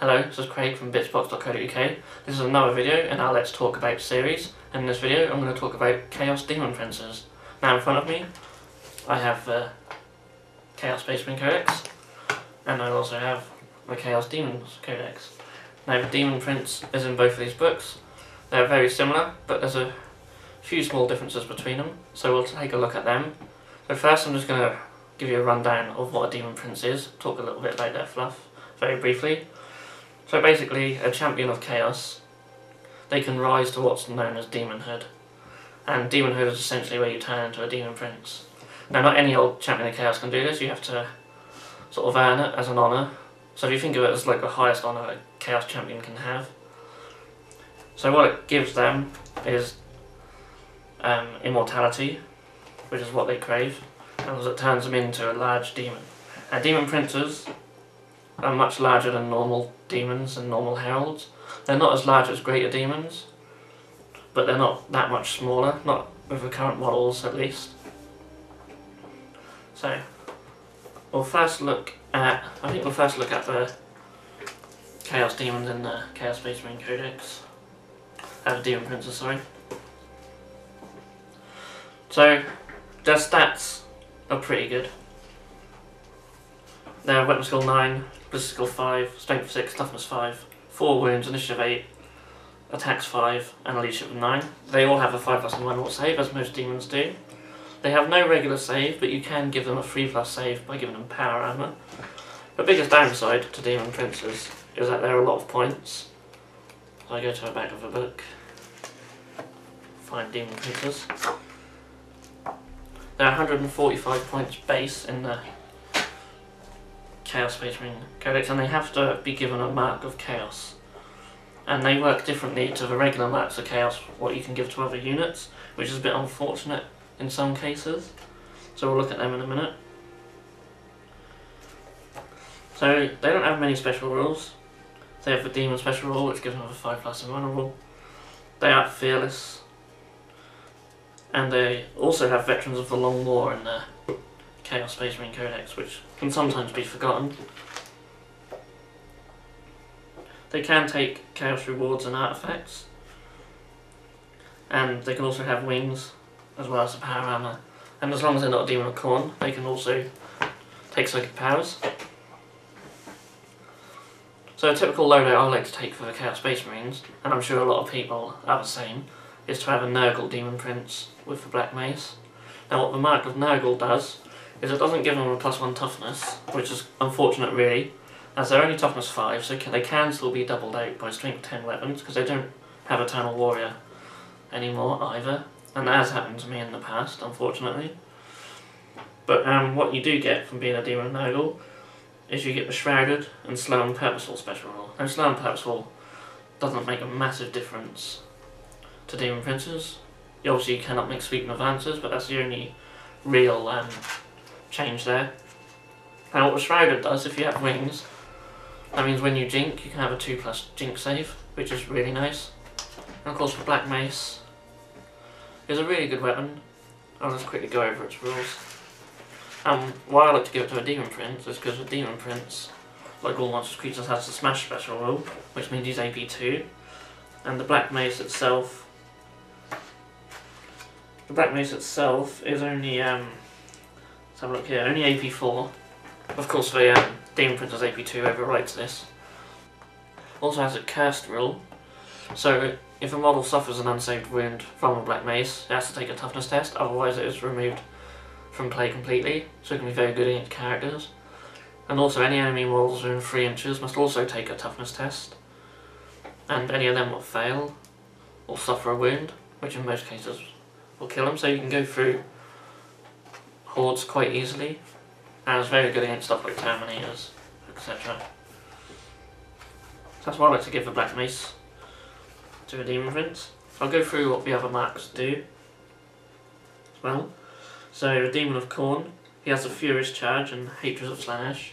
Hello, this is Craig from bitsbox.co.uk. This is another video in our Let's Talk About series, and in this video I'm going to talk about Chaos Daemon Princes. Now in front of me I have the Chaos Space Marine Codex, and I also have the Chaos Demons Codex. Now the Demon Prince is in both of these books. They're very similar, but there's a few small differences between them, so we'll take a look at them. So first I'm just going to give you a rundown of what a Demon Prince is, talk a little bit about their fluff very briefly. So basically, a champion of chaos, they can rise to what's known as demonhood. And demonhood is essentially where you turn into a demon prince. Now not any old champion of chaos can do this, you have to sort of earn it as an honour. So if you think of it as like the highest honour a chaos champion can have. So what it gives them is immortality, which is what they crave, and it turns them into a large demon. Now demon princes are much larger than normal demons and normal heralds. They're not as large as greater demons, but they're not that much smaller, not with the current models at least. So we'll first look at, the Chaos Demons in the Chaos Space Marine Codex. Demon Princes, sorry. So their stats are pretty good. They're weapon skill 9, ballistic skill 5, strength 6, toughness 5, 4 wounds, initiative 8, attacks 5, and a leadership of 9. They all have a 5+1 will save, as most demons do. They have no regular save, but you can give them a 3+ save by giving them power armor. The biggest downside to Demon Princes is that there are a lot of points. So I go to the back of the book, find Demon Princes. There are 145 points base in the Chaos Space Marine Codex, and they have to be given a mark of chaos. And they work differently to the regular marks of chaos, what you can give to other units, which is a bit unfortunate in some cases. So we'll look at them in a minute. So they don't have many special rules. They have the Demon Special Rule, which gives them a 5+ invulnerable. They are fearless. And they also have Veterans of the Long War in the Chaos Space Marine Codex, which can sometimes be forgotten. They can take chaos rewards and artifacts, and they can also have wings as well as the power armor, and as long as they're not a demon of Khorne, they can also take psychic powers. So a typical loadout I like to take for the Chaos Space Marines, and I'm sure a lot of people are the same, is to have a Nurgle Demon Prince with the Black Mace. Now what the Mark of Nurgle does is it doesn't give them a +1 toughness, which is unfortunate really, as they're only toughness 5, so they can still be doubled out by strength 10 weapons, because they don't have Eternal Warrior anymore either, and that has happened to me in the past, unfortunately. But what you do get from being a Demon of Nurgle is you get the Shrouded and Slow and Purposeful special rule. Now Slow and Purposeful doesn't make a massive difference to Demon Princes. Obviously you cannot make sweeping advances, but that's the only real change there. Now what the Shrouded does, if you have wings, that means when you jink, you can have a 2+ jink save, which is really nice. And of course the Black Mace is a really good weapon. I'll just quickly go over its rules. Why I like to give it to a Demon Prince is because a Demon Prince, like all monsters creatures, has the Smash special rule, which means he's AP 2. And the Black Mace itself is only, let's have a look here, only AP 4. Of course the Demon Prince's AP 2 overrides this. Also has a cursed rule, so if a model suffers an unsaved wound from a Black Mace, it has to take a toughness test, otherwise it is removed from play completely, so it can be very good against characters. And also any enemy models within 3 inches must also take a toughness test, and any of them will fail or suffer a wound, which in most cases will kill them, so you can go through hordes quite easily, and it's very good against stuff like Terminators, etc. So that's why I like to give the Black Mace to a Demon Prince. I'll go through what the other marks do as well. So the Demon of Khorne, he has a Furious Charge and Hatred of Slaanesh.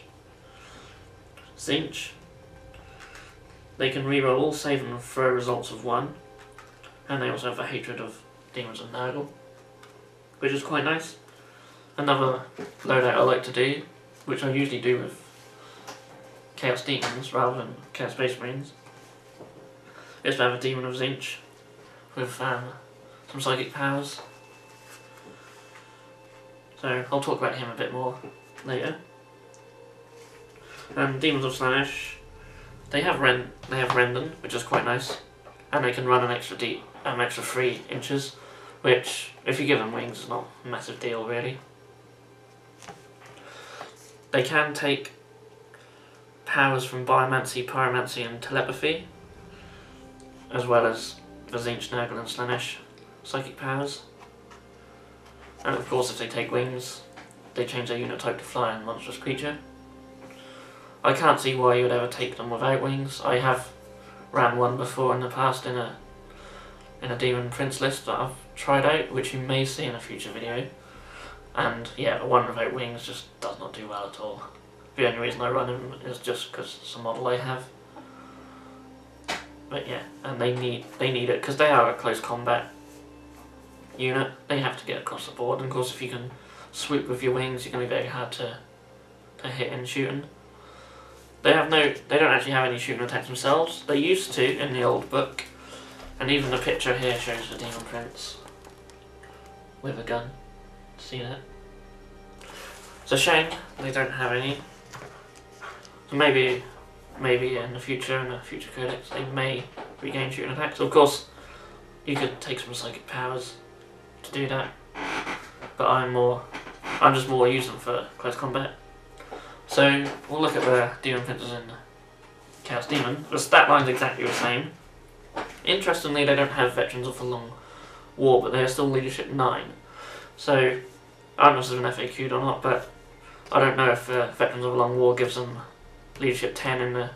Tzeentch, they can reroll all save and throw results of 1, and they also have the Hatred of Demons of Nurgle, which is quite nice. Another loadout I like to do, which I usually do with Chaos Demons rather than Chaos Space Marines is to have a Demon of Zinch with some psychic powers. So I'll talk about him a bit more later. Demons of Slaanesh, they have Rendon, which is quite nice, and they can run an extra 3 inches, which, if you give them wings, is not a massive deal really. They can take powers from Biomancy, Pyromancy and Telepathy, as well as the Tzeentch, Nurgle and Slaanesh psychic powers. And of course if they take wings, they change their unit type to Fly and Monstrous Creature. I can't see why you would ever take them without wings. I have ran one before in the past in a Demon Prince list that I've tried out, which you may see in a future video. And yeah, one without wings just does not do well at all. The only reason I run him is just because it's a model I have. But yeah, and they need it because they are a close combat unit. They have to get across the board, and of course if you can swoop with your wings, you're going to be very hard to hit in shooting. They don't actually have any shooting attacks themselves. They used to in the old book, and even the picture here shows the Demon Prince with a gun. See that? It's a shame they don't have any. So maybe in the future codex, they may regain shooting attacks. Of course, you could take some psychic powers to do that, but I'm just more using them for close combat. So we'll look at the Demon Princes in Chaos Demon. The stat line's exactly the same. Interestingly, they don't have Veterans of the Long War, but they are still Leadership 9. So I don't know if this is an FAQ'd or not, but I don't know if Veterans of the Long War gives them Leadership 10 in the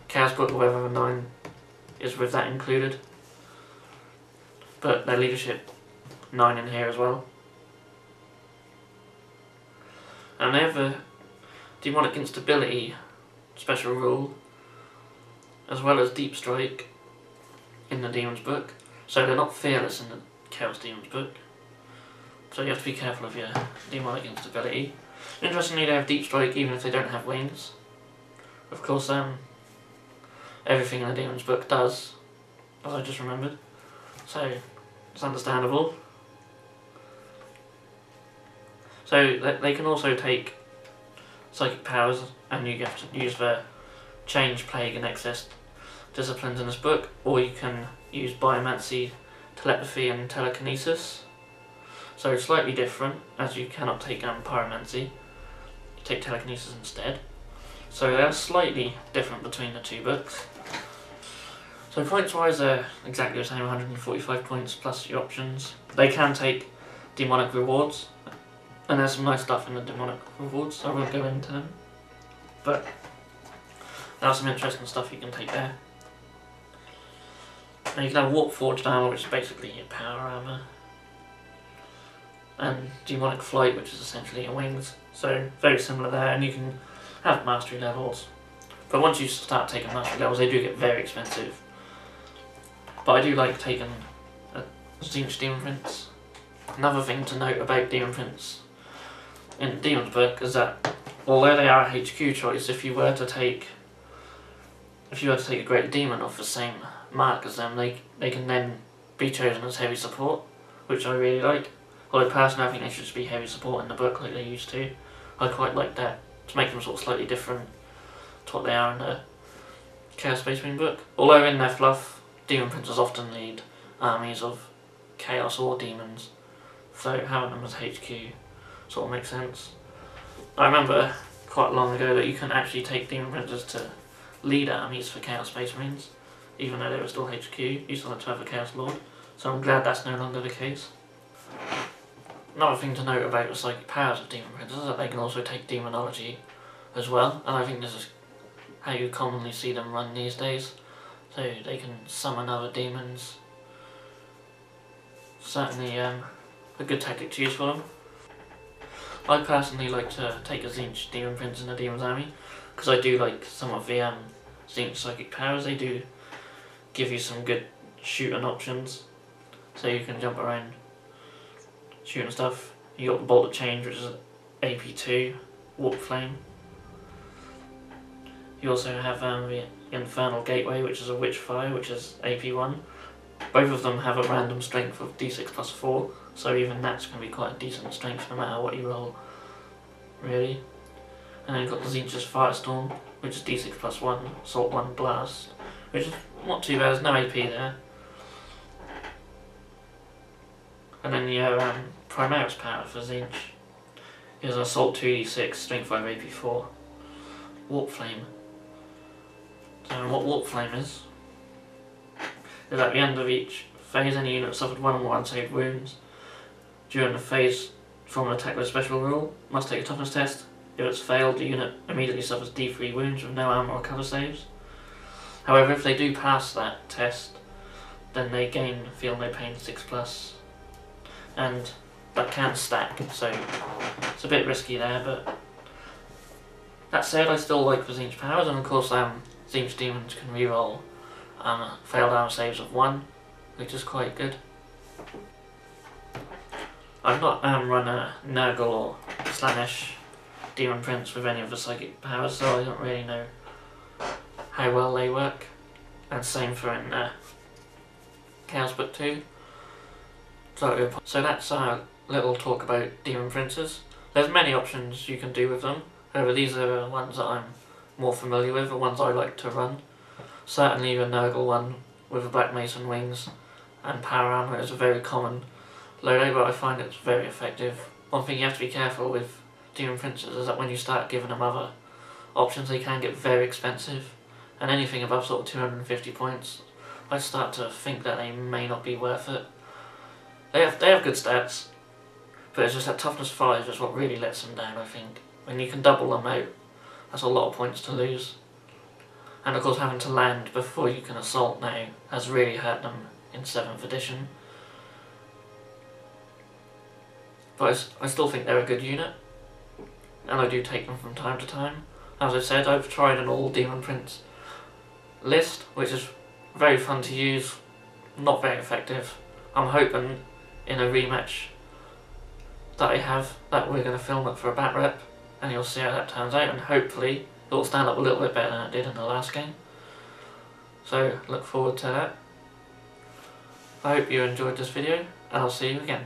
Chaos book, or whether the 9 is with that included. But they're Leadership 9 in here as well. And they have a Demonic Instability special rule, as well as Deep Strike in the Demons book. So they're not fearless in the Chaos Demons book. So you have to be careful of your Demonic Instability. Interestingly, they have Deep Strike even if they don't have wings. Of course, everything in the Demons book does, as I just remembered. So it's understandable. So they can also take psychic powers, and you have to use the Change, Plague and Excess disciplines in this book, or you can use Biomancy, Telepathy and Telekinesis. So slightly different, as you cannot take Pyromancy, you take Telekinesis instead. So they're slightly different between the two books. So points wise they're exactly the same, 145 points plus your options. They can take demonic rewards, and there's some nice stuff in the demonic rewards, so I won't go into them. But there's some interesting stuff you can take there. And you can have Warp Forged armor, which is basically your power armor, and Demonic Flight, which is essentially your wings. So very similar there, and you can have mastery levels. But once you start taking mastery levels, they do get very expensive. But I do like taking a Tzeentch Demon Prince. Another thing to note about Demon Prince in the Demon's book is that although they are a HQ choice, if you were to take a Great Demon off the same mark as them, they can then be chosen as heavy support, which I really like. Although personally I think they should just be heavy support in the book like they used to. I quite like that, to make them sort of slightly different to what they are in the Chaos Space Marine book. Although in their fluff, Demon Princes often lead armies of Chaos or Demons, so having them as HQ sort of makes sense. I remember quite long ago that you can actually take Demon Princes to lead armies for Chaos Space Marines, even though they were still HQ. You still had to have a Chaos Lord, so I'm glad that's no longer the case. Another thing to note about the psychic powers of Demon Princes is that they can also take Demonology as well, and I think this is how you commonly see them run these days. So they can summon other demons. Certainly a good tactic to use for them. I personally like to take a Tzeentch Demon Prince in the Demon's army, because I do like some of the Tzeentch psychic powers. They do give you some good shooting options, so you can jump around shooting stuff. You got the Bolt of Change, which is AP2, Warp Flame. You also have the Infernal Gateway, which is a Witchfire, which is AP1. Both of them have a random strength of d6 plus 4, so even that's going to be quite a decent strength no matter what you roll, really. And then you've got the Tzeentch's Firestorm, which is d6 plus 1, Assault 1, Blast, which is not too bad, there's no AP there. And then your Primaris power for Tzeentch is Assault 2d6, Strength 5, AP 4. Warp Flame. So what Warp Flame is at the end of each phase, any unit suffered 1 or more unsaved wounds during the phase from an attack with a special rule must take a toughness test. If it's failed, the unit immediately suffers D3 wounds with no armor or cover saves. However, if they do pass that test, then they gain Feel No Pain 6+, and that can stack, so it's a bit risky there, but that said, I still like the Tzeentch powers, and of course Tzeentch demons can reroll failed armor saves of 1, which is quite good. I've not run a Nurgle or Slaanesh Demon Prince with any of the psychic powers, so I don't really know how well they work. And same for in Chaos Book 2. So that's our little talk about Demon Princes. There's many options you can do with them, however these are the ones that I'm more familiar with, the ones I like to run. Certainly the Nurgle one with the Black Mason wings and power armor is a very common loadout, but I find it's very effective. One thing you have to be careful with Demon Princes is that when you start giving them other options, they can get very expensive, and anything above sort of 250 points, I start to think that they may not be worth it. They have good stats, but it's just that toughness 5 is what really lets them down, I think. When you can double them out, that's a lot of points to lose. And of course having to land before you can assault now has really hurt them in 7th edition. But I still think they're a good unit, and I do take them from time to time. As I said, I've tried an all Demon Prince list, which is very fun to use, not very effective. I'm hoping in a rematch that I have that we're going to film it for a bat rep, and you'll see how that turns out, and hopefully it'll stand up a little bit better than it did in the last game. So look forward to that. I hope you enjoyed this video, and I'll see you again.